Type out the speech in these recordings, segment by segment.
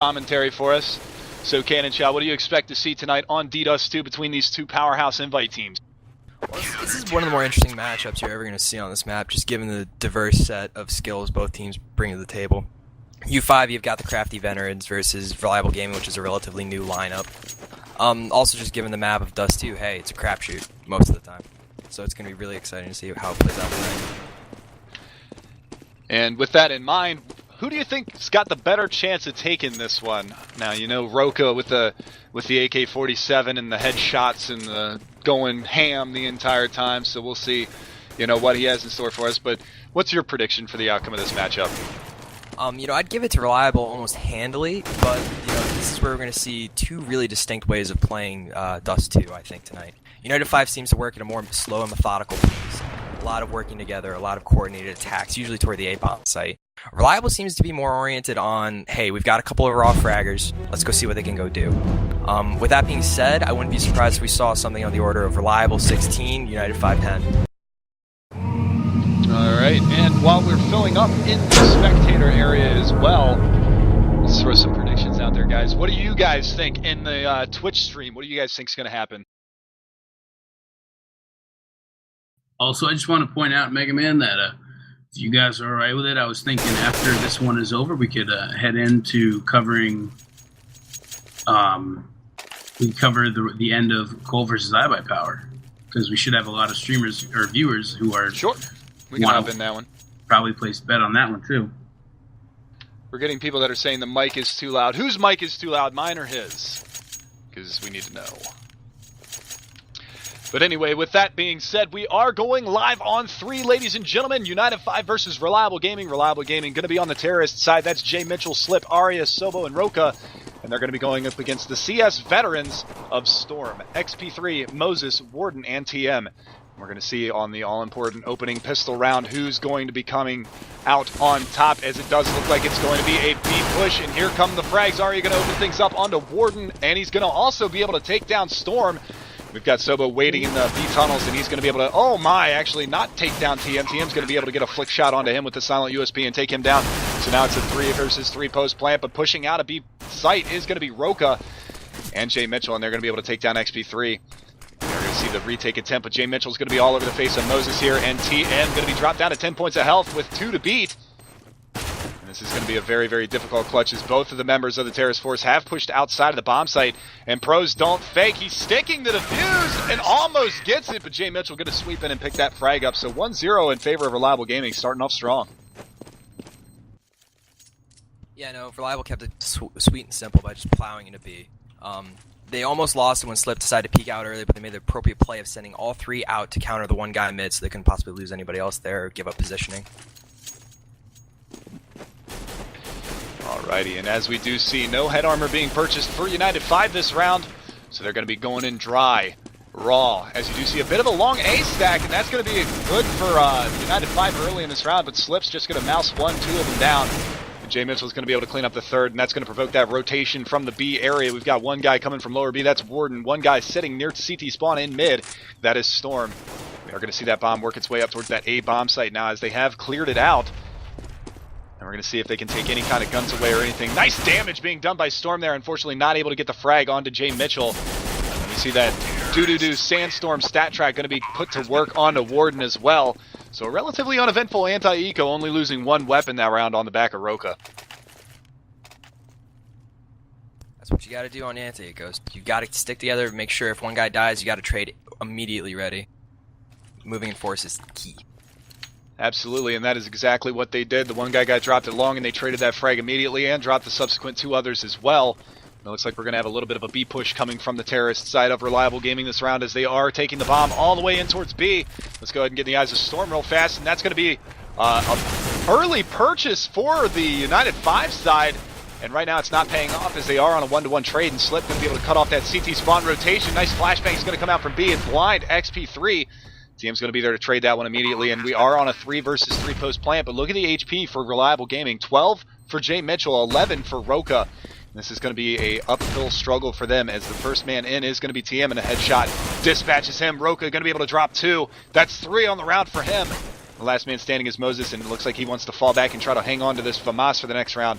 commentary for us. So, Cannon Chow, what do you expect to see tonight on DDoS 2 between these two powerhouse invite teams? Well, this is one of the more interesting matchups you're ever going to see on this map, just given the diverse set of skills both teams bring to the table. U5, you've got the crafty veterans versus Reliable Gaming, which is a relatively new lineup. Also, just given the map of Dust 2, hey, it's a crapshoot most of the time. So it's going to be really exciting to see how it plays out tonight. And with that in mind, who do you think's got the better chance of taking this one? Now, you know, Roka with the AK-47 and the headshots and the going ham the entire time, so we'll see, you know, what he has in store for us. But what's your prediction for the outcome of this matchup? I'd give it to Reliable almost handily, but, this is where we're going to see two really distinct ways of playing Dust 2, I think, tonight. United5 seems to work at a more slow and methodical pace. A lot of working together, a lot of coordinated attacks, usually toward the A-bomb site. Reliable seems to be more oriented on, hey, we've got a couple of raw fraggers, let's go see what they can go do. With that being said, I wouldn't be surprised if we saw something on the order of Reliable 16, United5 10. Alright, and while we're filling up in the spectator area as well, let's throw some predictions out there, guys. What do you guys think in the Twitch stream? What do you guys think is going to happen? Also, I just want to point out, Mega Man, that if you guys are alright with it, I was thinking after this one is over, we could head into covering, we cover the end of Cold versus iBuyPower, because we should have a lot of streamers or viewers who are sure. We can hop in that one. Probably place a bet on that one too. We're getting people that are saying the mic is too loud. Whose mic is too loud, mine or his? Because we need to know. But anyway, with that being said, we are going live on 3, ladies and gentlemen. United5 versus Reliable Gaming. Reliable Gaming going to be on the terrorist side. That's Jay Mitchell, Slip, Aria, Sobo, and Roka. And they're going to be going up against the CS veterans of Storm, XP3, Moses, Warden, and TM. We're going to see on the all-important opening pistol round who's going to be coming out on top, as it does look like it's going to be a B push. And here come the frags. Aria going to open things up onto Warden, and he's going to also be able to take down Storm. We've got Sobo waiting in the B tunnels, and he's going to be able to, oh my, actually not take down TM. TM's going to be able to get a flick shot onto him with the silent USP and take him down. So now it's a 3 versus 3 post plant, but pushing out a B site is going to be Roka and Jay Mitchell, and they're going to be able to take down XP3. We're going to see the retake attempt, but Jay Mitchell's going to be all over the face of Moses here, and TM going to be dropped down to 10 points of health with 2 to beat. This is going to be a very, very difficult clutch, as both of the members of the terrorist force have pushed outside of the bomb site, and pros don't fake. He's sticking the defuse and almost gets it, but Jay Mitchell going to sweep in and pick that frag up. So 1-0 in favor of Reliable Gaming, starting off strong. Yeah, no, Reliable kept it sweet and simple by just plowing into B. They almost lost it when Slip decided to peek out early, but they made the appropriate play of sending all 3 out to counter the one guy mid, so they couldn't possibly lose anybody else there or give up positioning. Alrighty, and as we do see, no head armor being purchased for United5 this round, so they're going to be going in dry, raw, as you do see a bit of a long A stack, and that's going to be good for United5 early in this round, but Slip's just going to mouse 1, 2 of them down, and Jay Mitchell's going to be able to clean up the third, and that's going to provoke that rotation from the B area. We've got one guy coming from lower B, that's Warden, one guy sitting near to CT spawn in mid, that is Storm. We are going to see that bomb work its way up towards that A bomb site now, as they have cleared it out. And we're going to see if they can take any kind of guns away or anything. Nice damage being done by Storm there. Unfortunately, not able to get the frag onto Jay Mitchell. And we see that doo-doo-doo Sandstorm stat track going to be put to work onto Warden as well. So a relatively uneventful anti-eco, only losing 1 weapon that round on the back of Roka. That's what you got to do on anti-ecos. You got to stick together, make sure if one guy dies, you got to trade immediately ready. Moving in force is key. Absolutely, and that is exactly what they did. The one guy got dropped it long, and they traded that frag immediately and dropped the subsequent 2 others as well. It looks like we're going to have a little bit of a B push coming from the terrorist side of Reliable Gaming this round, as they are taking the bomb all the way in towards B. Let's go ahead and get in the eyes of Storm real fast, and that's going to be an early purchase for the United5 side. And right now it's not paying off, as they are on a 1-to-1 trade, and Slip going to be able to cut off that CT spawn rotation. Nice flashbang is going to come out from B and blind XP3. TM's going to be there to trade that one immediately, and we are on a 3 versus 3 post plant, but look at the HP for Reliable Gaming. 12 for Jay Mitchell, 11 for Roka. This is going to be a uphill struggle for them, as the first man in is going to be TM, and a headshot dispatches him. Roka going to be able to drop 2. That's 3 on the round for him. The last man standing is Moses, and it looks like he wants to fall back and try to hang on to this FAMAS for the next round.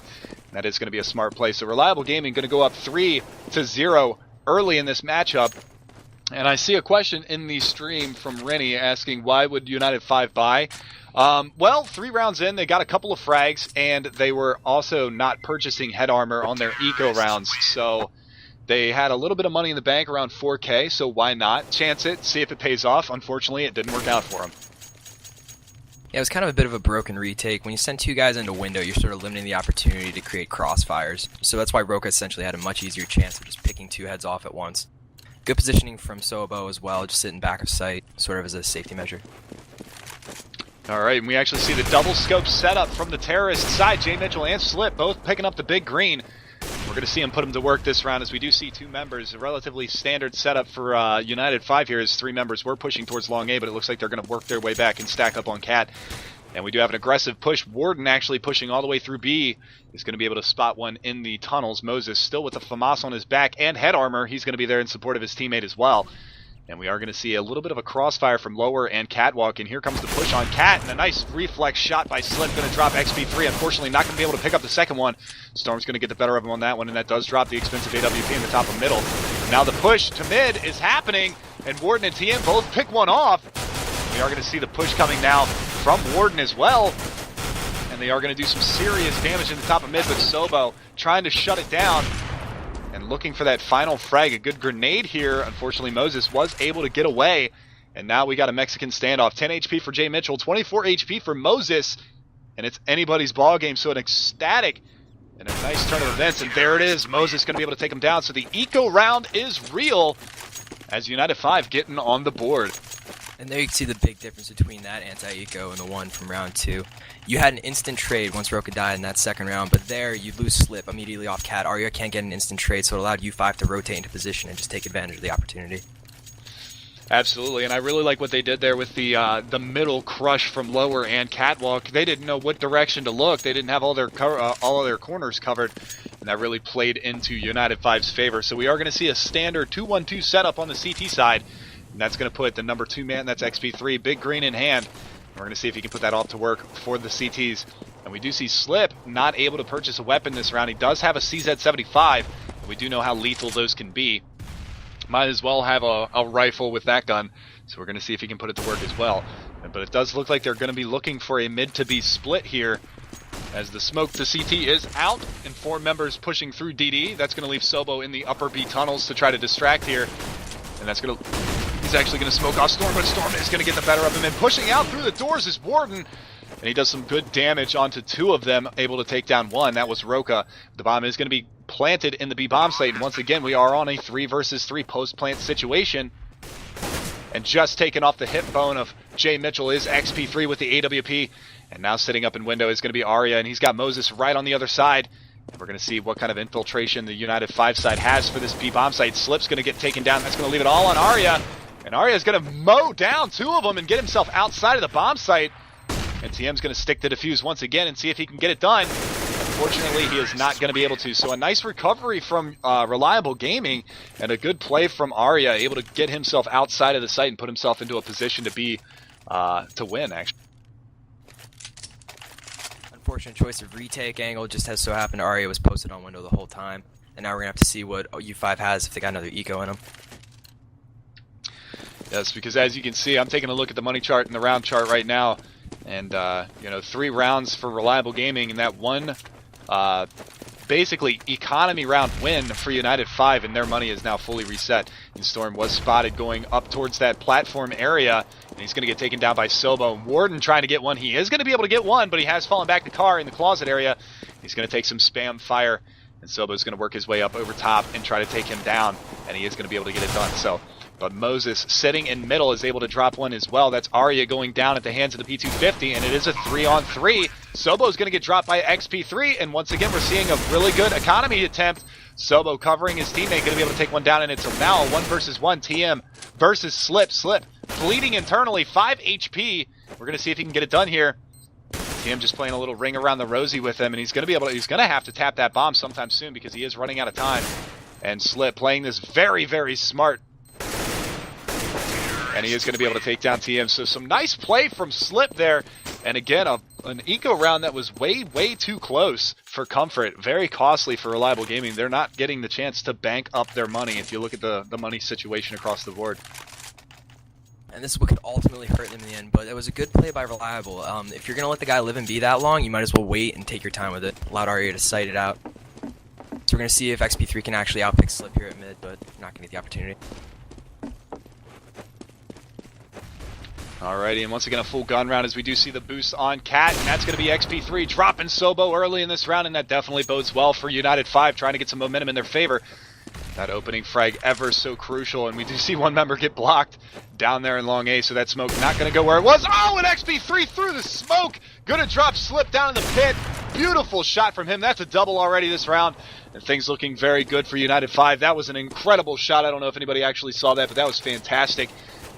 That is going to be a smart play. So Reliable Gaming going to go up 3-0 early in this matchup. And I see a question in the stream from Rennie asking, why would United5 buy? Well, 3 rounds in, they got a couple of frags, and they were also not purchasing head armor on their eco rounds. So they had a little bit of money in the bank, around 4K, so why not? Chance it, see if it pays off. Unfortunately, it didn't work out for them. Yeah, it was kind of a bit of a broken retake. When you send 2 guys into window, you're sort of limiting the opportunity to create crossfires. So that's why Roka essentially had a much easier chance of just picking 2 heads off at once. Good positioning from Sobo as well, just sitting back of sight, sort of as a safety measure. All right, and we actually see the double scope setup from the terrorist side. Jay Mitchell and Slip both picking up the big green. We're going to see him put him to work this round, as we do see 2 members. A relatively standard setup for United5 here, as 3 members were pushing towards long A, but it looks like they're going to work their way back and stack up on Cat. And we do have an aggressive push. Warden actually pushing all the way through B. Is going to be able to spot one in the tunnels. Moses still with the FAMAS on his back and head armor. He's going to be there in support of his teammate as well. And we are going to see a little bit of a crossfire from Lower and Catwalk. And here comes the push on Cat. And a nice reflex shot by Slip. Going to drop XP3. Unfortunately, not going to be able to pick up the second one. Storm's going to get the better of him on that one. And that does drop the expensive AWP in the top of middle. Now the push to mid is happening. And Warden and TM both pick one off. We are going to see the push coming now from Warden as well. And they are going to do some serious damage in the top of mid, but Sobo trying to shut it down and looking for that final frag. A good grenade here. Unfortunately, Moses was able to get away. And now we got a Mexican standoff. 10 HP for Jay Mitchell, 24 HP for Moses. And it's anybody's ball game, so an ecstatic and a nice turn of events. And there it is. Moses going to be able to take him down. So the eco round is real as United5 getting on the board. And there you can see the big difference between that anti-eco and the one from round 2. You had an instant trade once Roka died in that second round, but there you lose Slip immediately off Cat. Arya can't get an instant trade, so it allowed U5 to rotate into position and just take advantage of the opportunity. Absolutely, and I really like what they did there with the middle crush from Lower and Catwalk. They didn't know what direction to look. They didn't have all of their corners covered, and that really played into United5's favor. So we are going to see a standard 2-1-2 setup on the CT side. And that's going to put the number 2 man, that's XP3, big green in hand. We're going to see if he can put that off to work for the CTs. And we do see Slip not able to purchase a weapon this round. He does have a CZ75. And we do know how lethal those can be. Might as well have a rifle with that gun. So we're going to see if he can put it to work as well. But it does look like they're going to be looking for a mid to B split here, as the smoke to CT is out and 4 members pushing through DD. That's going to leave Sobo in the upper B tunnels to try to distract here. And that's going to... He's actually going to smoke off Storm, but Storm is going to get the better of him. And pushing out through the doors is Warden. And he does some good damage onto 2 of them, able to take down 1. That was Roka. The bomb is going to be planted in the B bomb site. And once again, we are on a 3 versus 3 post-plant situation. And just taken off the hip bone of Jay Mitchell is XP3 with the AWP. And now sitting up in window is going to be Arya. And he's got Moses right on the other side. We're going to see what kind of infiltration the United5 side has for this B bomb site. Slip's going to get taken down. That's going to leave it all on Arya. And Arya's going to mow down 2 of them and get himself outside of the bomb site. And TM's going to stick to defuse once again and see if he can get it done. Unfortunately, he is not going to be able to. So a nice recovery from Reliable Gaming and a good play from Arya, able to get himself outside of the site and put himself into a position to be to win, actually. Unfortunate choice of retake angle. Just has so happened Arya was posted on window the whole time. And now we're going to have to see what U5 has if they got another eco in them. Yes, because as you can see, I'm taking a look at the money chart and the round chart right now. And, 3 rounds for Reliable Gaming, and that one, basically, economy round win for United5, and their money is now fully reset. And Storm was spotted going up towards that platform area, and he's going to get taken down by Sobo. Warden trying to get one. He is going to be able to get one, but he has fallen back the car in the closet area. He's going to take some spam fire, and Sobo's going to work his way up over top and try to take him down, and he is going to be able to get it done. So, but Moses, sitting in middle, is able to drop one as well. That's Arya going down at the hands of the P250, and it is a 3-on-3. Sobo's going to get dropped by XP3, and once again, we're seeing a really good economy attempt. Sobo covering his teammate, going to be able to take one down, and it's now a 1 versus 1 TM versus Slip. Slip bleeding internally, 5 HP. We're going to see if he can get it done here. TM just playing a little ring around the rosy with him, and he's going to have to tap that bomb sometime soon because he is running out of time. And Slip playing this very, very smart. And he is going to be able to take down TM. So some nice play from Slip there. And again, a an eco round that was way too close for Comfort. Very costly for Reliable Gaming. They're not getting the chance to bank up their money if you look at the money situation across the board. And this is what could ultimately hurt them in the end, but it was a good play by Reliable. If you're going to let the guy live and be that long, you might as well wait and take your time with it. Allowed Arya to sight it out. So we're going to see if XP3 can actually outpick Slip here at mid, but not going to get the opportunity. Alrighty, and once again a full gun round as we do see the boost on Cat, and that's going to be XP3 dropping Sobo early in this round, and that definitely bodes well for United5 trying to get some momentum in their favor. That opening frag ever so crucial, and we do see one member get blocked down there in long A, so that smoke not going to go where it was. Oh, and XP3 through the smoke! Gonna drop Slip down in the pit. Beautiful shot from him. That's a double already this round, and things looking very good for United5. That was an incredible shot. I don't know if anybody actually saw that, but that was fantastic.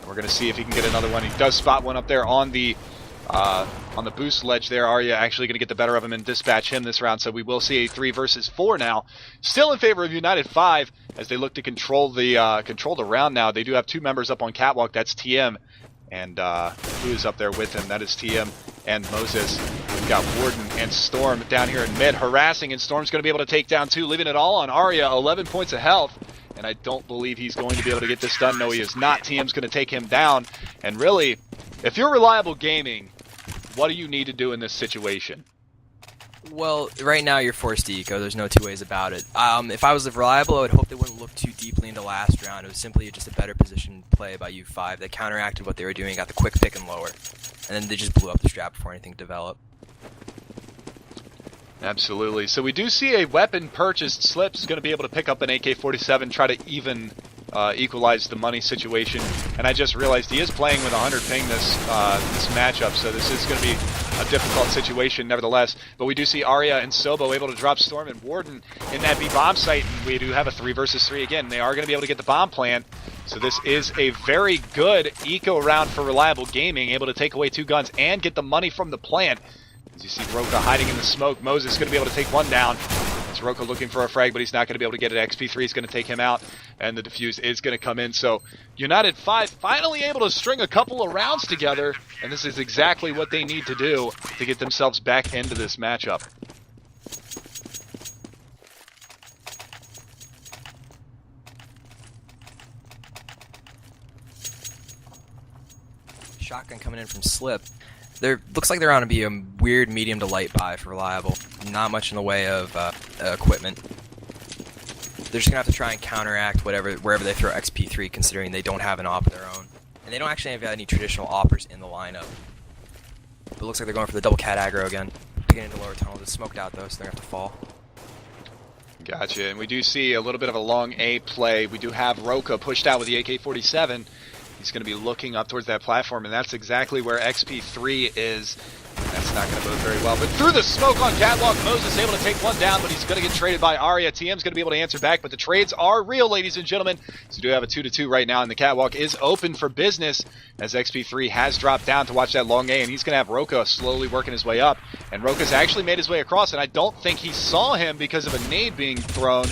We're going to see if he can get another one. He does spot one up there on the boost ledge there. Arya actually going to get the better of him and dispatch him this round, so we will see a 3 versus 4 now. Still in favor of United5 as they look to control the round now. They do have 2 members up on Catwalk. That's TM and who is up there with him? That is TM and Moses. We've got Warden and Storm down here in mid harassing, and Storm's going to be able to take down 2, leaving it all on Arya. 11 points of health. And I don't believe he's going to be able to get this done. No, he is not. TM's going to take him down. And really, if you're Reliable Gaming, what do you need to do in this situation? Well, right now you're forced to eco. There's no two ways about it. If I was Reliable, I would hope they wouldn't look too deeply into last round. It was simply just a better position play by U5 that counteracted what they were doing, got the quick pick and lower. And then they just blew up the strap before anything developed. Absolutely. So we do see a weapon purchased. Slip's going to be able to pick up an AK-47, try to even equalize the money situation. And I just realized he is playing with 100 ping this matchup, so this is going to be a difficult situation nevertheless. But we do see Arya and Sobo able to drop Storm and Warden in that B bomb site, and we do have a 3 versus 3 again. They are going to be able to get the bomb plant. So this is a very good eco round for Reliable Gaming, able to take away 2 guns and get the money from the plant. As you see Roka hiding in the smoke, Moses is going to be able to take one down. It's Roka looking for a frag, but he's not going to be able to get it. XP3 is going to take him out, and the defuse is going to come in. So United5 finally able to string a couple of rounds together, and this is exactly what they need to do to get themselves back into this matchup. Shotgun coming in from Slip. Looks like they're on to be a weird medium to light buy for Reliable. Not much in the way of equipment. They're just going to have to try and counteract wherever they throw XP3, considering they don't have an op of their own. And they don't actually have any traditional oppers in the lineup. But it looks like they're going for the double cat aggro again. Picking into lower tunnel. It's smoked out though, so they're going to have to fall. Gotcha, and we do see a little bit of a long A play. We do have Roka pushed out with the AK-47. He's going to be looking up towards that platform, and that's exactly where XP3 is. That's not going to bode very well. But through the smoke on Catwalk, Moses able to take one down, but he's going to get traded by Arya. TM's going to be able to answer back, but the trades are real, ladies and gentlemen. So we do have a 2-2 right now, and the Catwalk is open for business as XP3 has dropped down to watch that long A, and he's going to have Roka slowly working his way up. And Roka's actually made his way across, and I don't think he saw him because of a nade being thrown.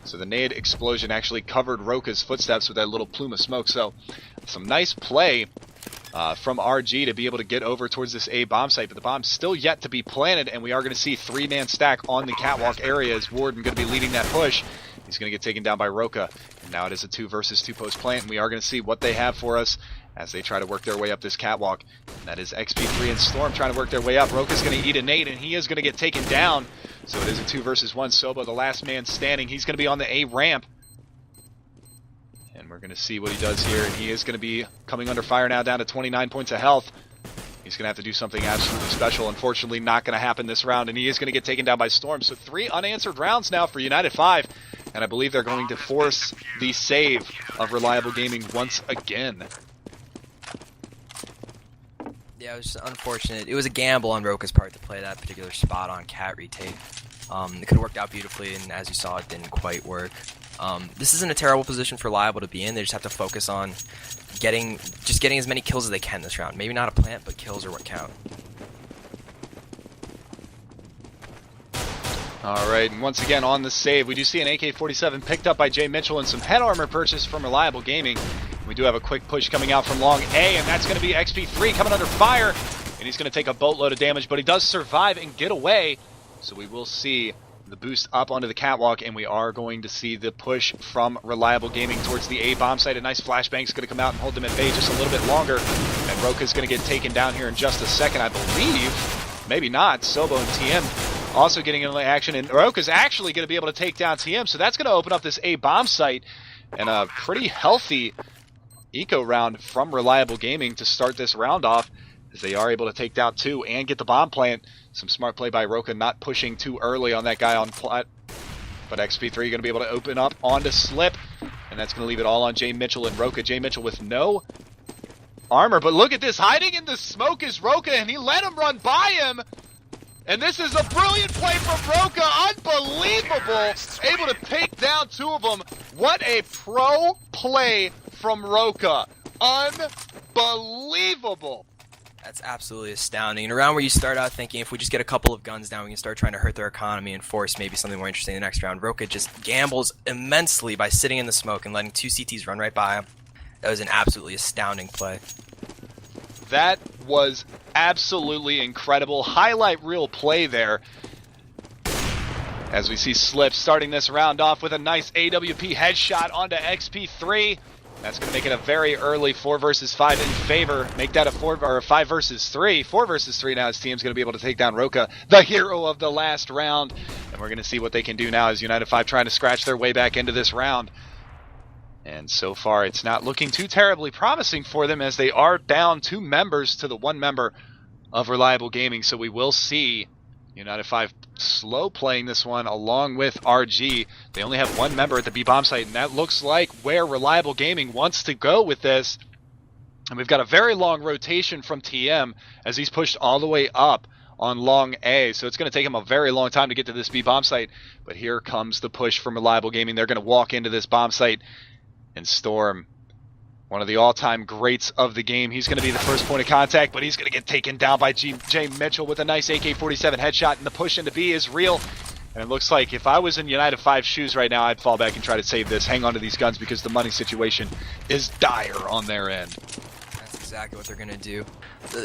So the nade explosion actually covered Roka's footsteps with that little plume of smoke. So some nice play from RG to be able to get over towards this A bomb site, but the bomb's still yet to be planted, and we are going to see 3-man stack on the Catwalk area as Warden going to be leading that push. He's going to get taken down by Roka, and now it is a 2 versus 2 post plant, and we are going to see what they have for us as they try to work their way up this Catwalk. And that is XP3 and Storm trying to work their way up. Roka's going to eat a nade, and he is going to get taken down. So it is a 2 versus 1. Sobo, the last man standing. He's going to be on the A ramp. And we're going to see what he does here. And he is going to be coming under fire now, down to 29 points of health. He's going to have to do something absolutely special. Unfortunately, not going to happen this round. And he is going to get taken down by Storm. So 3 unanswered rounds now for United5. And I believe they're going to force the save of Reliable Gaming once again. Yeah, it was just unfortunate. It was a gamble on Roka's part to play that particular spot on Cat retake. It could have worked out beautifully, and as you saw, it didn't quite work. This isn't a terrible position for Reliable to be in. They just have to focus on getting as many kills as they can this round. Maybe not a plant, but kills are what count. Alright, and once again on the save, we do see an AK-47 picked up by Jay Mitchell and some head armor purchased from Reliable Gaming. We do have a quick push coming out from long A, and that's going to be XP3 coming under fire. and he's going to take a boatload of damage, but he does survive and get away. So we will see the boost up onto the catwalk, and we are going to see the push from Reliable Gaming towards the A bomb site. A nice flashbang is going to come out and hold them at bay just a little bit longer, and Roka's going to get taken down here in just a second, I believe. Maybe not. Sobo and TM also getting into action, and Roka's actually going to be able to take down TM, so that's going to open up this A bomb site, and a pretty healthy eco round from Reliable Gaming to start this round off, as they are able to take down 2 and get the bomb plant. Some smart play by Roka, not pushing too early on that guy on plat. But XP3 going to be able to open up onto Slip, and that's going to leave it all on Jay Mitchell and Roka. Jay Mitchell with no armor, but look at this. Hiding in the smoke is Roka, and he let him run by him. And this is a brilliant play from Roka. Unbelievable. Able to take down 2 of them. What a pro play from Roka. Unbelievable. That's absolutely astounding. And around where you start out thinking, if we just get a couple of guns down, we can start trying to hurt their economy and force maybe something more interesting in the next round. Roka just gambles immensely by sitting in the smoke and letting 2 CTs run right by him. That was an absolutely astounding play. That was absolutely incredible. Highlight reel play there. As we see Slip starting this round off with a nice AWP headshot onto XP3. That's going to make it a very early 4 versus 5 in favor. Make that a 5 versus 3. 4 versus 3 now. His team's going to be able to take down Roka, the hero of the last round. And we're going to see what they can do now as United5 trying to scratch their way back into this round. And so far, it's not looking too terribly promising for them, as they are down 2 members to the 1 member of Reliable Gaming. So we will see United5 slow playing this one along with RG. They only have 1 member at the B bomb site, and that looks like where Reliable Gaming wants to go with this. And we've got a very long rotation from TM as he's pushed all the way up on long A. So it's going to take him a very long time to get to this B bomb site. But here comes the push from Reliable Gaming. They're going to walk into this bomb site and Storm, one of the all-time greats of the game. He's going to be the first point of contact, but he's going to get taken down by Jay Mitchell with a nice AK-47 headshot, and the push into B is real. And it looks like if I was in United5's shoes right now, I'd fall back and try to save this, hang on to these guns, because the money situation is dire on their end. That's exactly what they're going to do.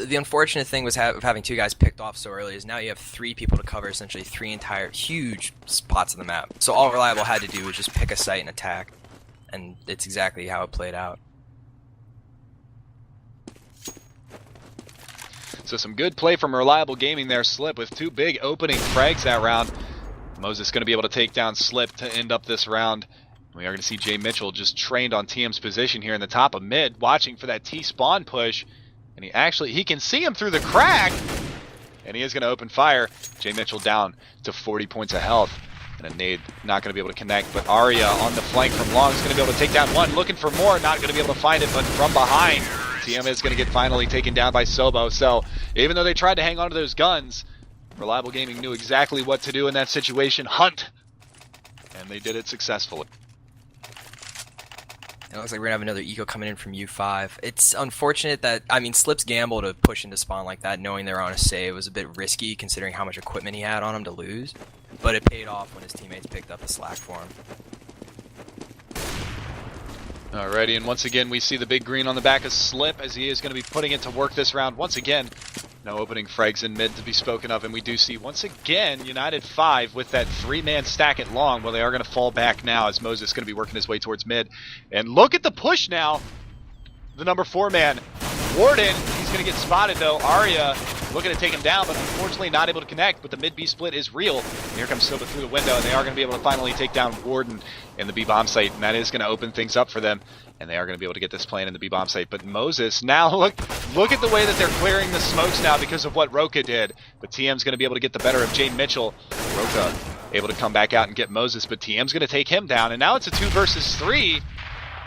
The unfortunate thing was of having 2 guys picked off so early is now you have 3 people to cover essentially 3 entire huge spots of the map. So all Reliable had to do was just pick a site and attack. And it's exactly how it played out. So some good play from Reliable Gaming there. Slip with 2 big opening frags that round. Moses going to be able to take down Slip to end up this round. We are going to see Jay Mitchell just trained on TM's position here in the top of mid, watching for that T-spawn push. And he can see him through the crack. And he is going to open fire. Jay Mitchell down to 40 points of health. And a nade not going to be able to connect, but Arya on the flank from long is going to be able to take down 1, looking for more, not going to be able to find it, but from behind, TM is going to get finally taken down by Sobo. So even though they tried to hang on to those guns, Reliable Gaming knew exactly what to do in that situation, hunt, and they did it successfully. It looks like we're going to have another eco coming in from U5. It's unfortunate that, Slip's gamble to push into spawn like that, knowing they're on a save, was a bit risky considering how much equipment he had on him to lose. But it paid off when his teammates picked up the slack for him. Alrighty, and once again we see the big green on the back of Slip as he is going to be putting it to work this round. Once again, no opening frags in mid to be spoken of, and we do see once again United5 with that 3-man stack at long. Well, they are going to fall back now as Moses is going to be working his way towards mid. And look at the push now. The number 4 man, Warden, he's going to get spotted though. Arya looking to take him down, but unfortunately not able to connect. But the mid-B split is real. And here comes Soba through the window, and they are going to be able to finally take down Warden in the B-bomb site, and that is going to open things up for them. And they are going to be able to get this plan in the B-bomb site. But Moses, now look at the way that they're clearing the smokes now because of what Roka did. But TM's going to be able to get the better of Jay Mitchell. Roka able to come back out and get Moses, but TM's going to take him down. And now it's a 2 versus 3.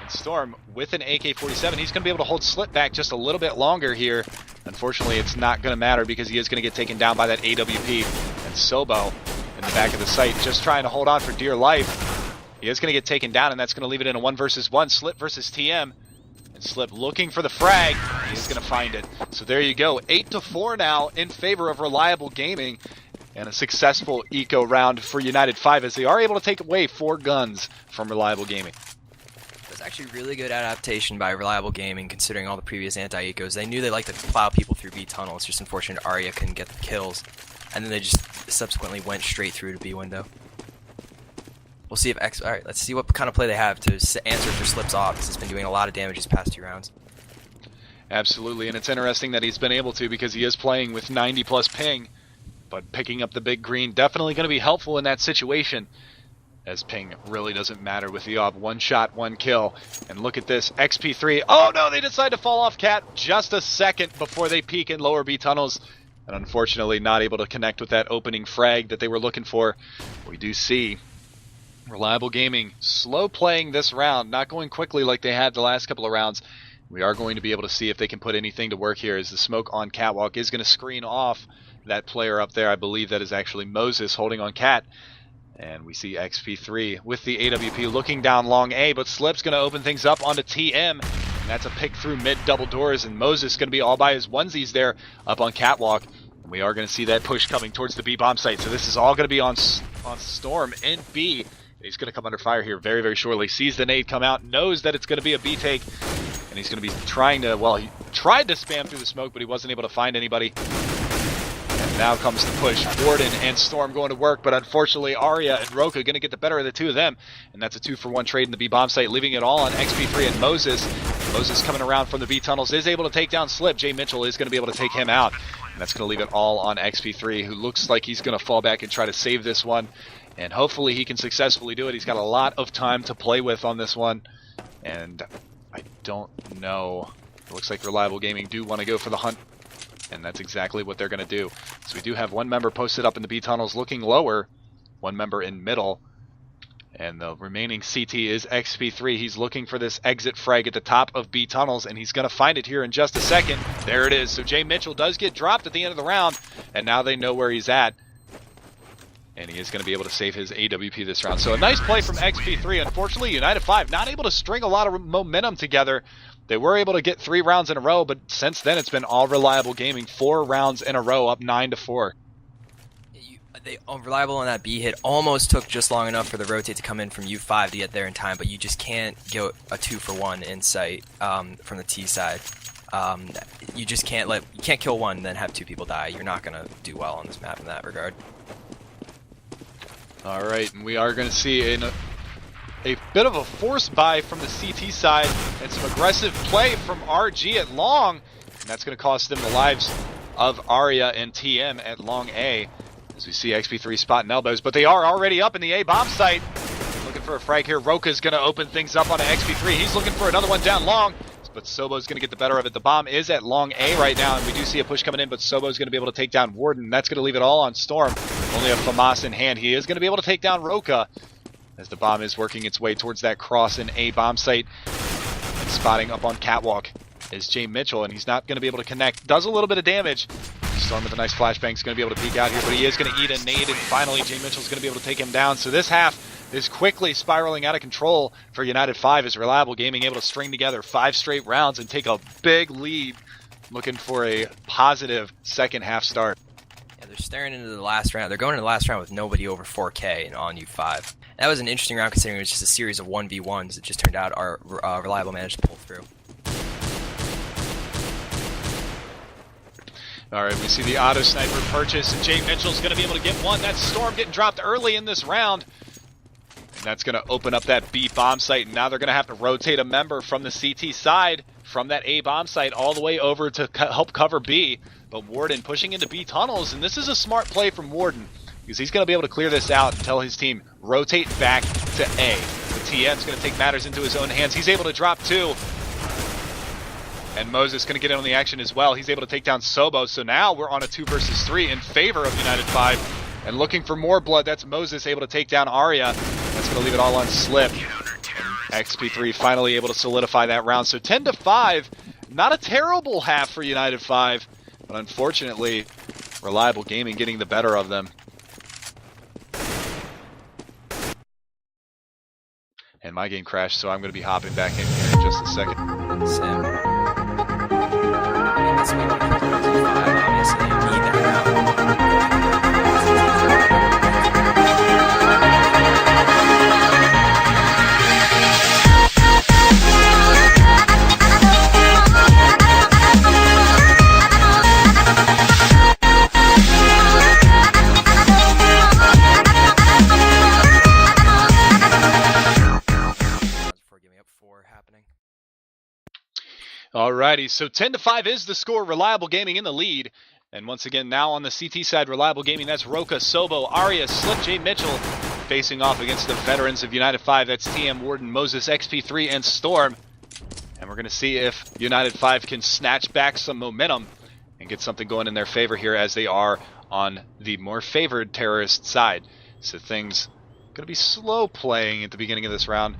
And Storm with an AK-47, he's going to be able to hold Slip back just a little bit longer here. Unfortunately, it's not going to matter because he is going to get taken down by that AWP. And Sobo in the back of the site just trying to hold on for dear life. He is going to get taken down, and that's going to leave it in a 1 versus 1. Slip versus TM. And Slip looking for the frag. He is going to find it. So there you go. 8-4 now in favor of Reliable Gaming. And a successful eco round for United5 as they are able to take away 4 guns from Reliable Gaming. That's actually really good adaptation by Reliable Gaming, considering all the previous anti-ecos. They knew they liked to plow people through B tunnel. It's just unfortunate Arya couldn't get the kills, and then they just subsequently went straight through to B window. We'll see if X. All right, let's see what kind of play they have to answer for Slip's off, because it's been doing a lot of damage these past 2 rounds. Absolutely, and it's interesting that he's been able to, because he is playing with 90 plus ping, but picking up the big green definitely going to be helpful in that situation, as ping really doesn't matter with the AWP. 1 shot, 1 kill. And look at this, XP3. Oh no, they decide to fall off Cat just a second before they peek in lower B tunnels. And unfortunately not able to connect with that opening frag that they were looking for. We do see Reliable Gaming slow playing this round, not going quickly like they had the last couple of rounds. We are going to be able to see if they can put anything to work here, as the smoke on Catwalk is going to screen off that player up there. I believe that is actually Moses holding on Cat. And we see XP3 with the AWP looking down long A, but Slip's going to open things up onto TM. And that's a pick through mid double doors, and Moses going to be all by his onesies there up on Catwalk. And we are going to see that push coming towards the B bomb site. So this is all going to be on Storm in B. He's going to come under fire here very, very shortly. Sees the nade come out, knows that it's going to be a B take. And he's going to be trying to, well, he tried to spam through the smoke, but he wasn't able to find anybody. And now comes the push. Warden and Storm going to work, but unfortunately Arya and Roka going to get the better of the two of them. And that's a 2-for-1 trade in the B bomb site, leaving it all on XP3 and Moses. Moses coming around from the B tunnels is able to take down Slip. Jay Mitchell is going to be able to take him out. And that's going to leave it all on XP3, who looks like he's going to fall back and try to save this one. And hopefully he can successfully do it. He's got a lot of time to play with on this one. And I don't know. It looks like Reliable Gaming do want to go for the hunt. And that's exactly what they're going to do. So we do have 1 member posted up in the B tunnels looking lower, 1 member in middle, and the remaining CT is XP3. He's looking for this exit frag at the top of B tunnels, and he's going to find it here in just a second. There it is. So Jay Mitchell does get dropped at the end of the round, and now they know where he's at. And he is going to be able to save his AWP this round. So a nice play from XP3. Unfortunately, United5 not able to string a lot of momentum together. They were able to get 3 rounds in a row, but since then it's been all Reliable Gaming. 4 rounds in a row, up 9-4. They Reliable on that B hit almost took just long enough for the rotate to come in from U5 to get there in time, but you just can't go a 2-for-1 in sight from the T side. You just can't kill 1 and then have 2 people die. You're not going to do well on this map in that regard. All right, and we are going to see a bit of a force buy from the CT side and some aggressive play from RG at long, and that's going to cost them the lives of Arya and TM at long A, as we see XP3 spotting elbows, but they are already up in the A bomb site. Looking for a frag here. Roka's going to open things up on an XP3. He's looking for another one down long, but Sobo's going to get the better of it. The bomb is at long A right now, and we do see a push coming in, but Sobo's going to be able to take down Warden. That's going to leave it all on Storm. Only a FAMAS in hand. He is going to be able to take down Roka, as the bomb is working its way towards that cross in A bomb site. And spotting up on Catwalk is Jay Mitchell, and he's not going to be able to connect. Does a little bit of damage. Storm with a nice flashbang is going to be able to peek out here, but he is going to eat a nade, and finally Jay Mitchell's going to be able to take him down. So this half is quickly spiraling out of control for United5, as Reliable Gaming able to string together 5 straight rounds and take a big lead, looking for a positive second half start. Yeah, they're staring into the last round. They're going into the last round with nobody over 4K and on U5. That was an interesting round, considering it was just a series of 1v1s. It just turned out our Reliable managed to pull through. All right, we see the auto sniper purchase, and Jay Mitchell's going to be able to get one. That's Storm getting dropped early in this round. And that's going to open up that B bomb site, and now they're going to have to rotate a member from the CT side, from that A bomb site, all the way over to help cover B. But Warden pushing into B tunnels, and this is a smart play from Warden, because he's going to be able to clear this out and tell his team, rotate back to A. The TM's going to take matters into his own hands. He's able to drop 2. And Moses going to get in on the action as well. He's able to take down Sobo. So now we're on a 2 versus 3 in favor of United5. And looking for more blood, that's Moses able to take down Arya. That's going to leave it all on Slip. And XP3 finally able to solidify that round. So 10-5, not a terrible half for United5. But unfortunately, Reliable Gaming getting the better of them. And my game crashed, so I'm going to be hopping back in here in just a second. Sam. That's maybe obviously need that round. Alrighty, so 10-5 is the score. Reliable Gaming in the lead. And once again, now on the CT side, Reliable Gaming, that's Roka, Sobo, Arya, Slip, Jay Mitchell facing off against the veterans of United5. That's TM, Warden, Moses, XP3, and Storm. And we're going to see if United5 can snatch back some momentum and get something going in their favor here, as they are on the more favored terrorist side. So things going to be slow playing at the beginning of this round.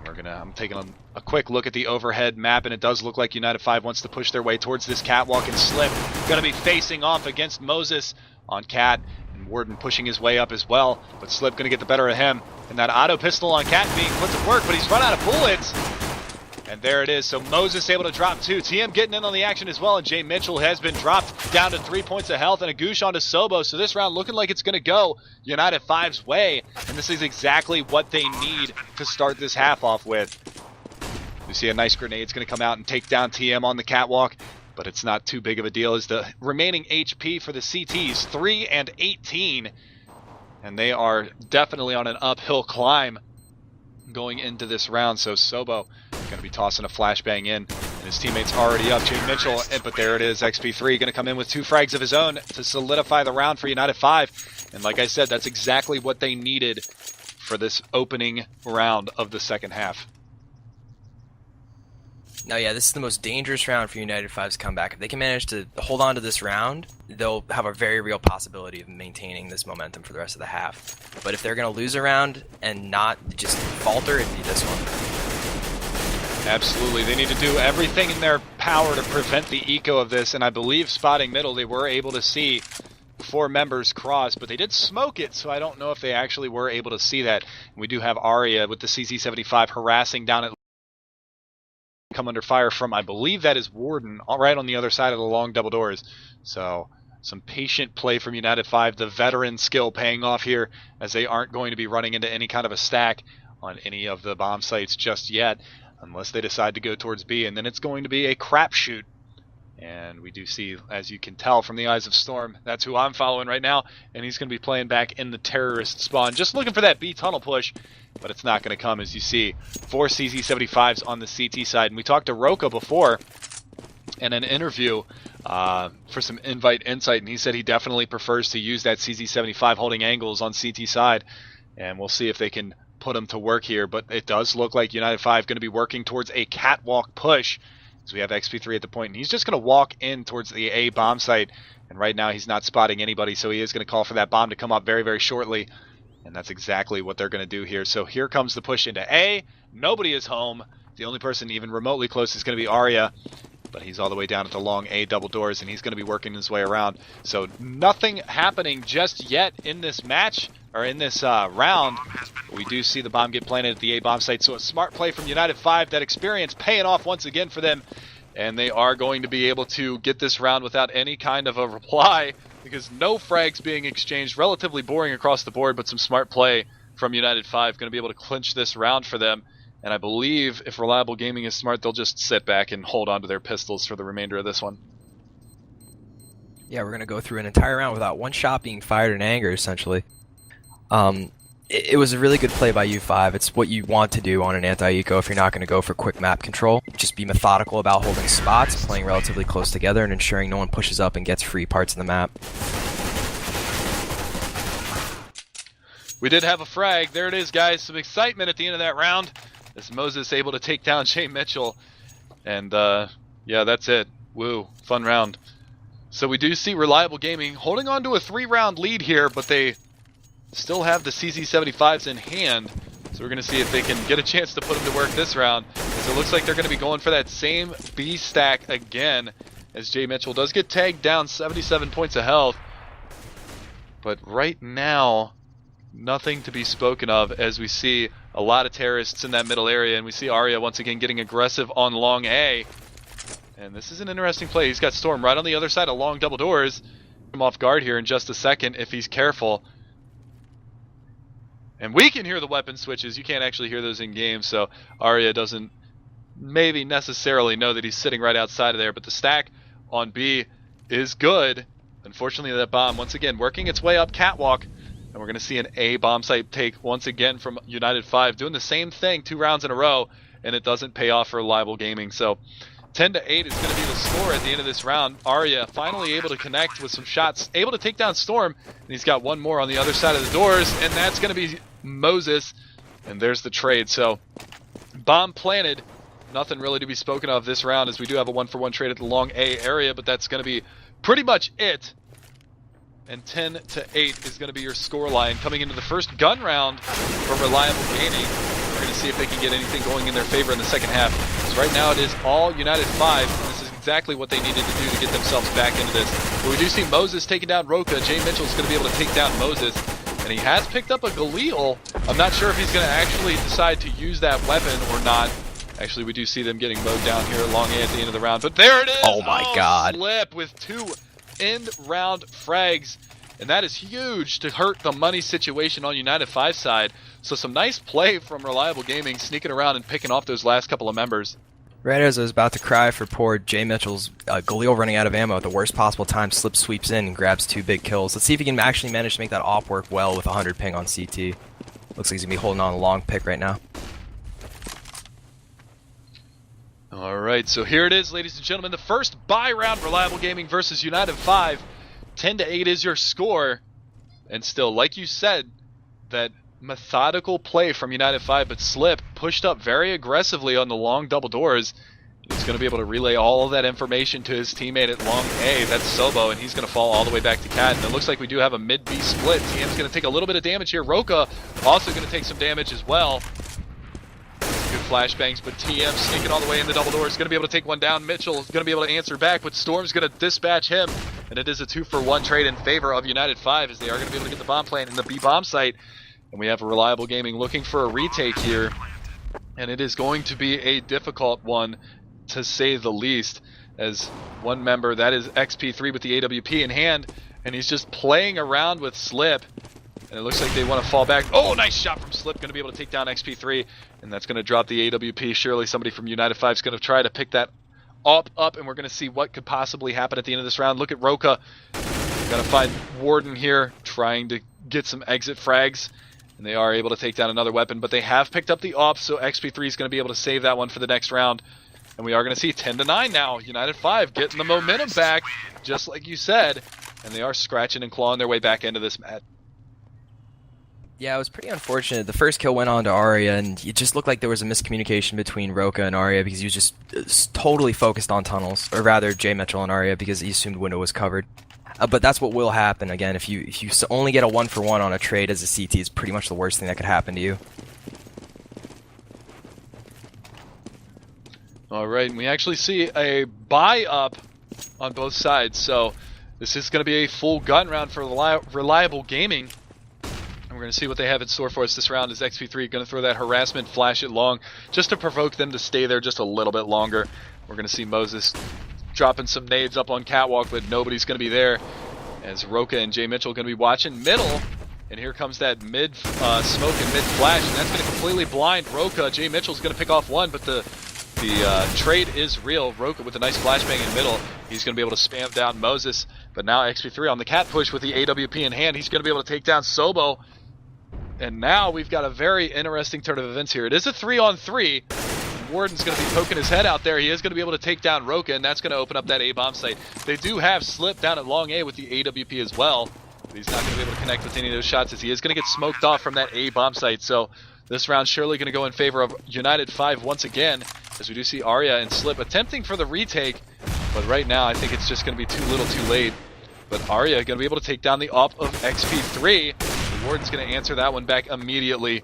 I'm taking a quick look at the overhead map, and it does look like United5 wants to push their way towards this catwalk, and Slip going to be facing off against Moses on Cat, and Warden pushing his way up as well, but Slip going to get the better of him. And that auto pistol on Cat being put to work, but he's run out of bullets. And there it is, so Moses able to drop 2. TM getting in on the action as well, and Jay Mitchell has been dropped down to 3 points of health, and a goosh onto Sobo. So this round looking like it's going to go United5's way, and this is exactly what they need to start this half off with. You see a nice grenade's going to come out and take down TM on the catwalk, but it's not too big of a deal, as the remaining HP for the CTs, 3 and 18, and they are definitely on an uphill climb going into this round. So Sobo going to be tossing a flashbang in, and his teammate's already up, Jay Mitchell, but there it is, XP3 going to come in with 2 frags of his own to solidify the round for United5. And like I said, that's exactly what they needed for this opening round of the second half. No, yeah, this is the most dangerous round for United5's comeback. If they can manage to hold on to this round, they'll have a very real possibility of maintaining this momentum for the rest of the half. But if they're going to lose a round and not just falter, it'd be this one. Absolutely, they need to do everything in their power to prevent the eco of this, and I believe spotting middle, they were able to see 4 members cross, but they did smoke it, so I don't know if they actually were able to see that. And we do have Arya with the CZ75 harassing down at come under fire from, I believe that is Warden, right on the other side of the long double doors. So some patient play from United5, the veteran skill paying off here, as they aren't going to be running into any kind of a stack on any of the bomb sites just yet, unless they decide to go towards B, and then it's going to be a crapshoot. And we do see, as you can tell from the eyes of Storm, that's who I'm following right now, and he's going to be playing back in the terrorist spawn, just looking for that B tunnel push, but it's not going to come, as you see 4 CZ75s on the CT side. And we talked to Roka before in an interview for some invite insight, and he said he definitely prefers to use that CZ75 holding angles on CT side, and we'll see if they can put him to work here. But it does look like United5 going to be working towards a catwalk push, so we have XP3 at the point, and he's just going to walk in towards the A bomb site, and right now he's not spotting anybody, so he is going to call for that bomb to come up very, very shortly, and that's exactly what they're going to do here. So here comes the push into A. Nobody is home. The only person even remotely close is going to be Arya, but he's all the way down at the long A double doors, and he's going to be working his way around. So nothing happening just yet in this match, or in this round. We do see the bomb get planted at the A bomb site, so a smart play from United5, that experience paying off once again for them, and they are going to be able to get this round without any kind of a reply, because no frags being exchanged. Relatively boring across the board, but some smart play from United5 going to be able to clinch this round for them. And I believe if Reliable Gaming is smart, they'll just sit back and hold on to their pistols for the remainder of this one. Yeah, we're going to go through an entire round without one shot being fired in anger, essentially. It was a really good play by U5. It's what you want to do on an anti-eco if you're not going to go for quick map control. Just be methodical about holding spots, playing relatively close together, and ensuring no one pushes up and gets free parts of the map. We did have a frag. There it is, guys. Some excitement at the end of that round, as Moses able to take down Jay Mitchell. And yeah, that's it. Woo, fun round. So we do see Reliable Gaming holding on to a 3-round lead here, but they still have the CZ75s in hand. So we're going to see if they can get a chance to put them to work this round. So it looks like they're going to be going for that same B stack again, as Jay Mitchell does get tagged down, 77 points of health. But right now, nothing to be spoken of, as we see a lot of terrorists in that middle area, and we see Arya once again getting aggressive on long A. And this is an interesting play. He's got Storm right on the other side of long double doors. Him off guard here in just a second if he's careful. And we can hear the weapon switches. You can't actually hear those in game, so Arya doesn't maybe necessarily know that he's sitting right outside of there. But the stack on B is good. Unfortunately, that bomb once again working its way up catwalk. And we're going to see an A bomb site take once again from United5, doing the same thing 2 rounds in a row, and it doesn't pay off for Reliable Gaming. So 10-8 is going to be the score at the end of this round. Arya finally able to connect with some shots, able to take down Storm, and he's got one more on the other side of the doors, and that's going to be Moses, and there's the trade. So, bomb planted, nothing really to be spoken of this round, as we do have a 1-for-1 trade at the long A area, but that's going to be pretty much it. And 10-8 is going to be your score line coming into the first gun round for Reliable Gaming. We're going to see if they can get anything going in their favor in the second half. Because right now it is all United5, and this is exactly what they needed to do to get themselves back into this. But we do see Moses taking down Roka. Jay Mitchell is going to be able to take down Moses. And he has picked up a Galil. I'm not sure if he's going to actually decide to use that weapon or not. Actually, we do see them getting mowed down here at long A at the end of the round. But there it is! Oh my god. Slip with 2 end-round frags. And that is huge to hurt the money situation on United5 side. So some nice play from Reliable Gaming, sneaking around and picking off those last couple of members. Right as I was about to cry for poor Jay Mitchell's Galil running out of ammo at the worst possible time, Slip sweeps in and grabs 2 big kills. Let's see if he can actually manage to make that op work well with 100 ping on CT. Looks like he's going to be holding on a long pick right now. Alright, so here it is, ladies and gentlemen. The first buy round, Reliable Gaming versus United5. 10-8 is your score. And still, like you said, that methodical play from United5, but Slip pushed up very aggressively on the long double doors. He's going to be able to relay all of that information to his teammate at long A, that's Sobo, and he's going to fall all the way back to Cat. And it looks like we do have a mid-B split. TM's going to take a little bit of damage here. Roka also going to take some damage as well. Good flashbangs, but TM sneaking all the way in the double doors. Going to be able to take one down. Mitchell is going to be able to answer back, but Storm's going to dispatch him. And it is a 2-for-1 trade in favor of United5, as they are going to be able to get the bomb plant in the B bomb site. And we have a Reliable Gaming looking for a retake here. And it is going to be a difficult one, to say the least, as one member, that is XP3 with the AWP in hand, and he's just playing around with Slip. And it looks like they want to fall back. Oh, nice shot from Slip. Going to be able to take down XP3. And that's going to drop the AWP. Surely somebody from United5 is going to try to pick that up. And we're going to see what could possibly happen at the end of this round. Look at Roka. Got to find Warden here, trying to get some exit frags. And they are able to take down another weapon. But they have picked up the AWP, so XP3 is going to be able to save that one for the next round. And we are going to see 10-9 now. United5 getting the momentum back, just like you said. And they are scratching and clawing their way back into this match. Yeah, it was pretty unfortunate. The first kill went on to Arya, and it just looked like there was a miscommunication between Roka and Arya because he was just totally focused on tunnels, or rather Jay Mitchell and Arya, because he assumed the window was covered. But that's what will happen. Again, if you only get a 1-for-1 on a trade as a CT, is pretty much the worst thing that could happen to you. Alright, and we actually see a buy up on both sides, so this is going to be a full gun round for Reliable Gaming. And we're going to see what they have in store for us this round. Is XP3 going to throw that harassment, flash it long, just to provoke them to stay there just a little bit longer. We're going to see Moses dropping some nades up on Catwalk, but nobody's going to be there, as Roka and Jay Mitchell are going to be watching middle. And here comes that mid smoke and mid flash, and that's going to completely blind Roka. Jay Mitchell's going to pick off one, but the trade is real. Roka with a nice flashbang in middle. He's going to be able to spam down Moses. But now XP3 on the cat push with the AWP in hand. He's going to be able to take down Sobo. And now we've got a very interesting turn of events here. It is a 3-on-3. Warden's going to be poking his head out there. He is going to be able to take down Roka, and that's going to open up that A-bomb site. They do have Slip down at long A with the AWP as well. But he's not going to be able to connect with any of those shots, as he is going to get smoked off from that A-bomb site. So this round's surely going to go in favor of United5 once again, as we do see Arya and Slip attempting for the retake. But right now, I think it's just going to be too little too late. But Arya going to be able to take down the AWP of XP3. The Warden's going to answer that one back immediately.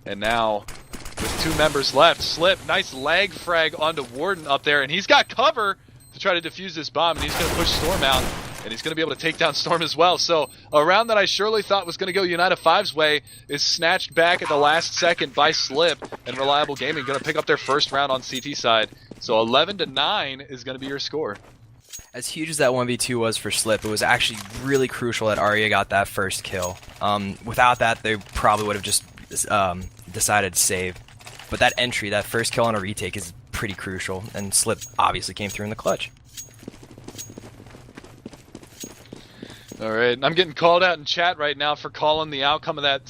And now, with 2 members left, Slip, nice lag frag onto Warden up there. And he's got cover to try to defuse this bomb. And he's going to push Storm out. And he's going to be able to take down Storm as well. So a round that I surely thought was going to go United5's way is snatched back at the last second by Slip. And Reliable Gaming going to pick up their first round on CT side. So 11-9 is going to be your score. As huge as that 1v2 was for Slip, it was actually really crucial that Arya got that first kill. Without that, they probably would have just decided to save. But that entry, that first kill on a retake, is pretty crucial. And Slip obviously came through in the clutch. Alright, I'm getting called out in chat right now for calling the outcome of that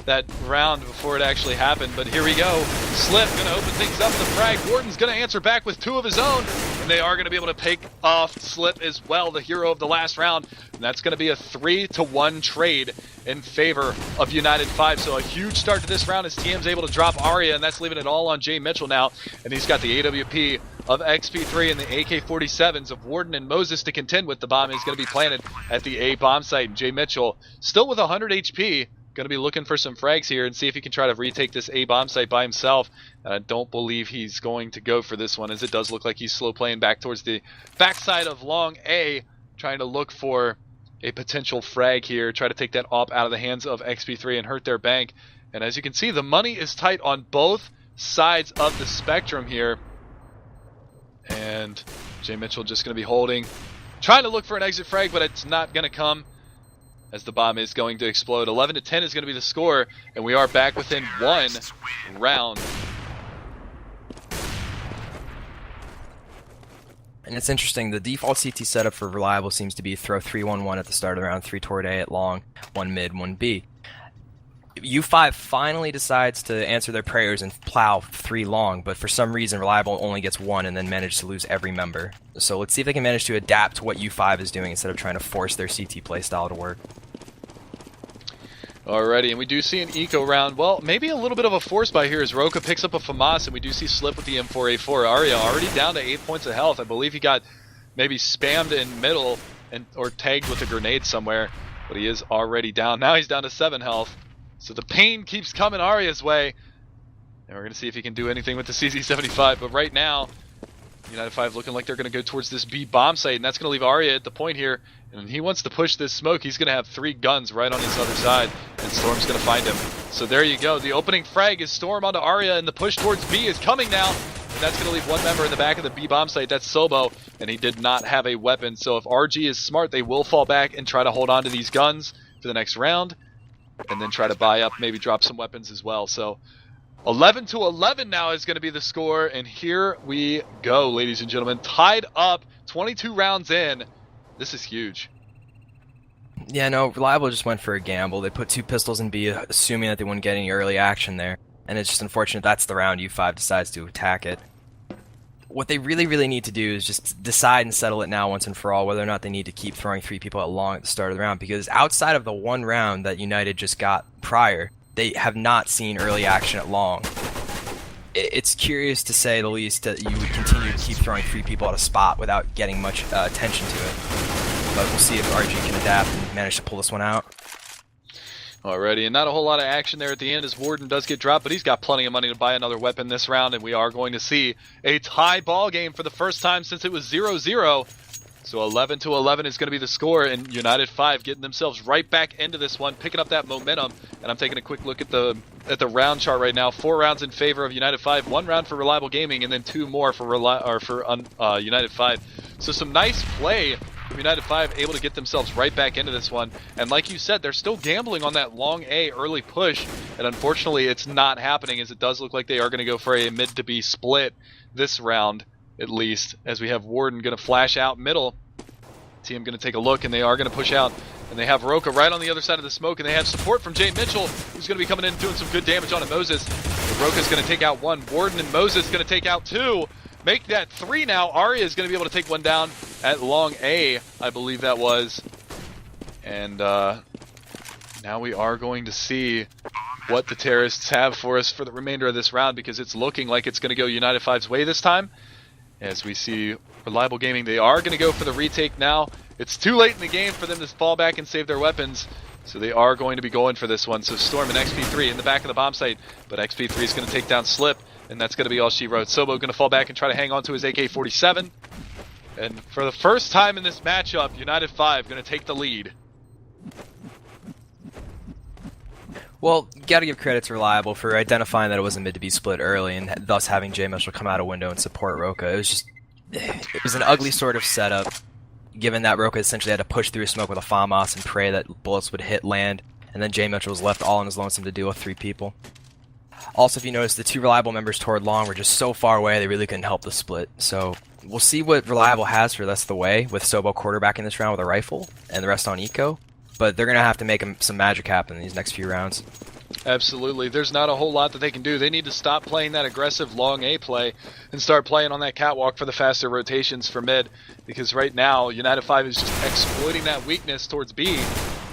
that round before it actually happened. But here we go. Slip going to open things up. The frag. Warden's going to answer back with 2 of his own. And they are going to be able to pick off Slip as well, the hero of the last round. And that's going to be a 3-to-1 trade in favor of United5. So a huge start to this round as TM's able to drop Arya, and that's leaving it all on Jay Mitchell now. And he's got the AWP of XP3 and the AK-47s of Warden and Moses to contend with. The bomb is going to be planted at the A bomb site. And Jay Mitchell, still with 100 HP, going to be looking for some frags here and see if he can try to retake this A bomb site by himself. And I don't believe he's going to go for this one, as it does look like he's slow playing back towards the backside of long A, trying to look for a potential frag here, try to take that op out of the hands of XP3 and hurt their bank. And as you can see, the money is tight on both sides of the spectrum here. And Jay Mitchell just going to be holding, trying to look for an exit frag, but it's not going to come, as the bomb is going to explode. 11-10 is going to be the score, and we are back within 1 round. And it's interesting, the default CT setup for Reliable seems to be throw 3-1-1 at the start of the round, 3 toward A at long, 1 mid, 1 B. U5 finally decides to answer their prayers and plow 3 long, but for some reason Reliable only gets 1 and then manages to lose every member. So let's see if they can manage to adapt to what U5 is doing instead of trying to force their CT playstyle to work. Alrighty, and we do see an eco round. Well, maybe a little bit of a force buy here as Roka picks up a FAMAS, and we do see Slip with the M4A4. Arya already down to 8 points of health. I believe he got maybe spammed in middle or tagged with a grenade somewhere, but he is already down. Now he's down to 7 health. So the pain keeps coming Arya's way. And we're going to see if he can do anything with the CZ75. But right now, United5 looking like they're going to go towards this B bomb site, and that's going to leave Arya at the point here. And he wants to push this smoke. He's going to have 3 guns right on his other side, and Storm's going to find him. So there you go. The opening frag is Storm onto Arya, and the push towards B is coming now. And that's going to leave 1 member in the back of the B bomb site. That's Sobo, and he did not have a weapon. So if RG is smart, they will fall back and try to hold on to these guns for the next round, and then try to buy up, maybe drop some weapons as well. So 11-11 now is going to be the score, and here we go, ladies and gentlemen. Tied up, 22 rounds in. This is huge. Yeah, no, Reliable just went for a gamble. They put 2 pistols in B, assuming that they wouldn't get any early action there. And it's just unfortunate that's the round U5 decides to attack it. What they really, really need to do is just decide and settle it now once and for all whether or not they need to keep throwing 3 people at long at the start of the round, because outside of the 1 round that United just got prior, they have not seen early action at long. It's curious to say the least that you would continue to keep throwing 3 people at a spot without getting much attention to it. But we'll see if RG can adapt and manage to pull this one out. Alrighty, and not a whole lot of action there at the end as Warden does get dropped, but he's got plenty of money to buy another weapon this round, and we are going to see a tie ball game for the first time since it was 0-0. So 11-11 is going to be the score, and United5 getting themselves right back into this one, picking up that momentum. And I'm taking a quick look at the round chart right now. 4 rounds in favor of United5, 1 round for Reliable Gaming, and then 2 more for United5. So some nice play from United5, able to get themselves right back into this one. And like you said, they're still gambling on that long A early push, and unfortunately it's not happening, as it does look like they are going to go for a mid to B split this round, at least, as we have Warden going to flash out middle. Team going to take a look, and they are going to push out. And they have Roka right on the other side of the smoke, and they have support from Jay Mitchell, who's going to be coming in and doing some good damage on Moses. Roka's going to take out 1. Warden and Moses going to take out 2. Make that 3 now. Arya is going to be able to take 1 down at long A, I believe that was. And now we are going to see what the terrorists have for us for the remainder of this round, because it's looking like it's going to go United5's way this time. As we see Reliable Gaming, they are going to go for the retake now. It's too late in the game for them to fall back and save their weapons, so they are going to be going for this one. So Storm and XP3 in the back of the bomb site, but XP3 is going to take down Slip, and that's going to be all she wrote. Sobo going to fall back and try to hang on to his AK-47. And for the first time in this matchup, United5 going to take the lead. Well, you gotta give credit to Reliable for identifying that it was a mid to be split early, and thus having Jay Mitchell come out a window and support Roka. It was an ugly sort of setup, given that Roka essentially had to push through smoke with a FAMAS and pray that bullets would hit land, and then Jay Mitchell was left all on his lonesome to deal with 3 people. Also, if you notice, the 2 Reliable members toward long were just so far away they really couldn't help the split. So we'll see what Reliable has for the rest of the way, with Sobo quarterbacking this round with a rifle, and the rest on eco. But they're going to have to make some magic happen in these next few rounds. Absolutely. There's not a whole lot that they can do. They need to stop playing that aggressive long A play and start playing on that catwalk for the faster rotations for mid, because right now United5 is just exploiting that weakness towards B,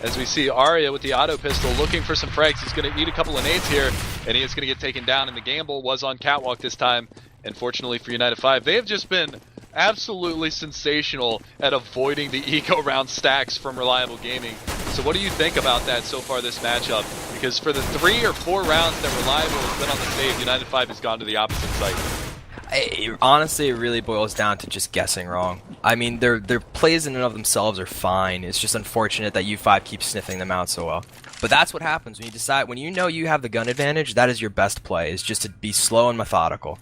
as we see Arya with the auto pistol looking for some frags. He's going to eat a couple of nades here, and he is going to get taken down, and the gamble was on catwalk this time. And fortunately for United5, they have just been absolutely sensational at avoiding the eco round stacks from Reliable Gaming. So what do you think about that so far this matchup? Because for the 3 or 4 rounds that Reliable has been on the stage, United5 has gone to the opposite site. Honestly, it really boils down to just guessing wrong. I mean, their plays in and of themselves are fine. It's just unfortunate that U5 keeps sniffing them out so well. But that's what happens when you decide, when you know you have the gun advantage, that is your best play, is just to be slow and methodical.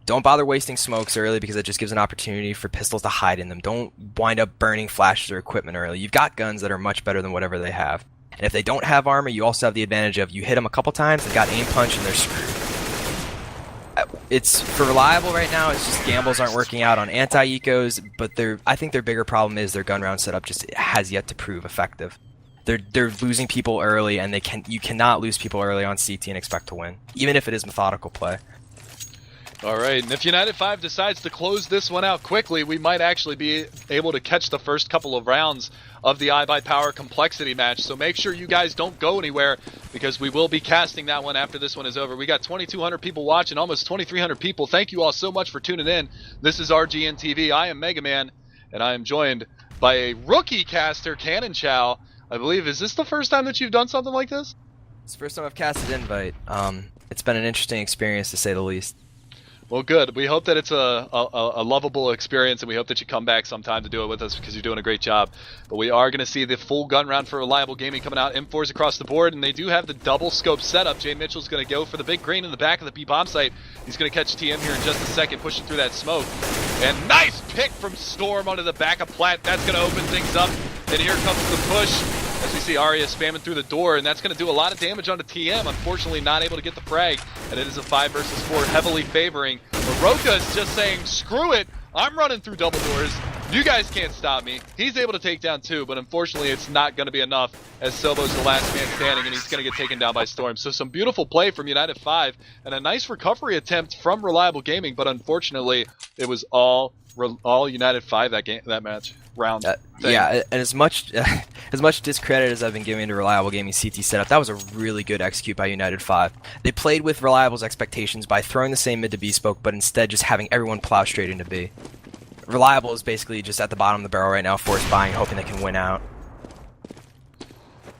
Don't bother wasting smokes early, because it just gives an opportunity for pistols to hide in them. Don't wind up burning flashes or equipment early. You've got guns that are much better than whatever they have. And if they don't have armor, you also have the advantage of you hit them a couple times, they've got aim punch, and they're screwed. It's for Reliable right now, it's just gambles aren't working out on anti-ecos, but I think their bigger problem is their gun round setup just has yet to prove effective. They're losing people early, and you cannot lose people early on CT and expect to win, even if it is methodical play. All right, and if United5 decides to close this one out quickly, we might actually be able to catch the first couple of rounds of the iBuyPower complexity match. So make sure you guys don't go anywhere, because we will be casting that one after this one is over. We got 2,200 people watching, almost 2,300 people. Thank you all so much for tuning in. This is RGN TV. I am Mega Man, and I am joined by a rookie caster, Cannon Chow. I believe, is this the first time that you've done something like this? It's the first time I've casted Invite. It's been an interesting experience, to say the least. Well, good. We hope that it's a lovable experience, and we hope that you come back sometime to do it with us, because you're doing a great job. But we are going to see the full gun round for Reliable Gaming coming out. M4s across the board, and they do have the double scope setup. Jay Mitchell's going to go for the big green in the back of the B bomb site. He's going to catch TM here in just a second, pushing through that smoke. And nice pick from Storm onto the back of Platt. That's going to open things up. And here comes the push, as we see Arya spamming through the door, and that's going to do a lot of damage onto TM. Unfortunately, not able to get the frag, and it is a 5 versus 4, heavily favoring. But Roka is just saying, screw it, I'm running through double doors. You guys can't stop me. He's able to take down 2, but unfortunately it's not going to be enough, as Sobo's the last man standing, and he's going to get taken down by Storm. So some beautiful play from United5, and a nice recovery attempt from Reliable Gaming, but unfortunately it was all United5 that match round. Yeah, and as much discredit as I've been giving to Reliable Gaming CT setup, that was a really good execute by United5. They played with Reliable's expectations by throwing the same mid to B smoke, but instead just having everyone plow straight into B. Reliable is basically just at the bottom of the barrel right now, force buying, hoping they can win out.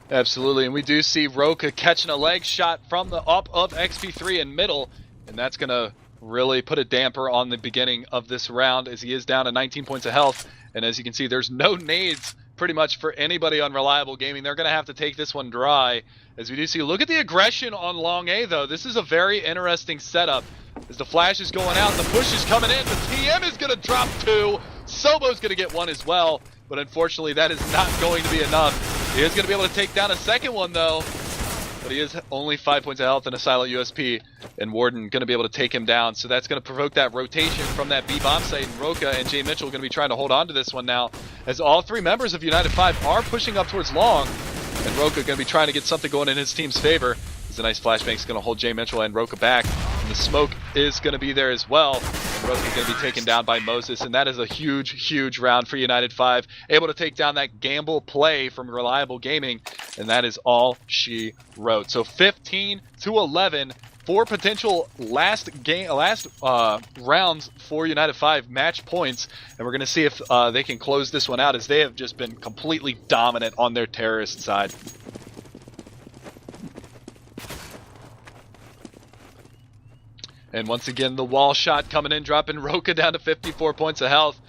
Absolutely, and we do see Roka catching a leg shot from the up of XP3 in middle, and that's going to really put a damper on the beginning of this round, as he is down to 19 points of health. And as you can see, there's no nades pretty much for anybody on Reliable Gaming. They're going to have to take this one dry. As we do see, look at the aggression on long A, though. This is a very interesting setup. As the flash is going out, the push is coming in, but TM is going to drop 2. Sobo's going to get 1 as well, but unfortunately that is not going to be enough. He is going to be able to take down a second one, though. But he is only 5 points of health and a silent USP, and Warden going to be able to take him down. So that's going to provoke that rotation from that B bomb site, and Roka and Jay Mitchell going to be trying to hold on to this one now, as all 3 members of United5 are pushing up towards long, and Roka going to be trying to get something going in his team's favor. As a nice flashbang is going to hold Jay Mitchell and Roka back, and the smoke is going to be there as well. And Roka going to be taken down by Moses, and that is a huge round for United5, able to take down that gamble play from Reliable Gaming, and that is all she wrote. So 15-11 for potential last rounds for United5 match points, and we're going to see if they can close this one out, as they have just been completely dominant on their terrorist side. And once again, the wall shot coming in, dropping Roka down to 54 points of health.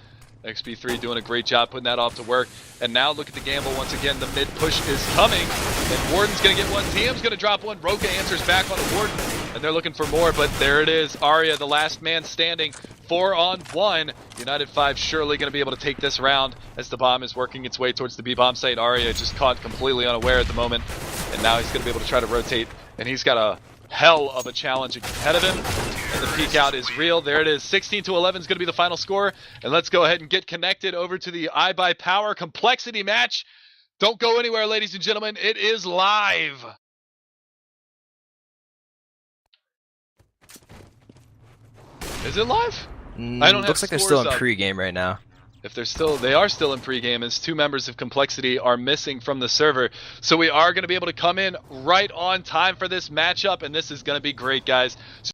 XP3 doing a great job putting that off to work. And now look at the gamble once again. The mid push is coming, and Warden's going to get 1. TM's going to drop 1. Roka answers back on a Warden, and they're looking for more, but there it is. Arya, the last man standing, 4-on-1. United5 surely going to be able to take this round, as the bomb is working its way towards the B bomb site. Arya just caught completely unaware at the moment, and now he's going to be able to try to rotate, and he's got a hell of a challenge ahead of him, and the peek out is real. There it is. 16-11 is going to be the final score, and let's go ahead and get connected over to the iBuyPower complexity match. Don't go anywhere, ladies and gentlemen. It is live. Is it live? I don't have Looks like they're still in scores up. pregame right now. If they are still in pregame, as 2 members of Complexity are missing from the server. So we are going to be able to come in right on time for this matchup, and this is going to be great, guys.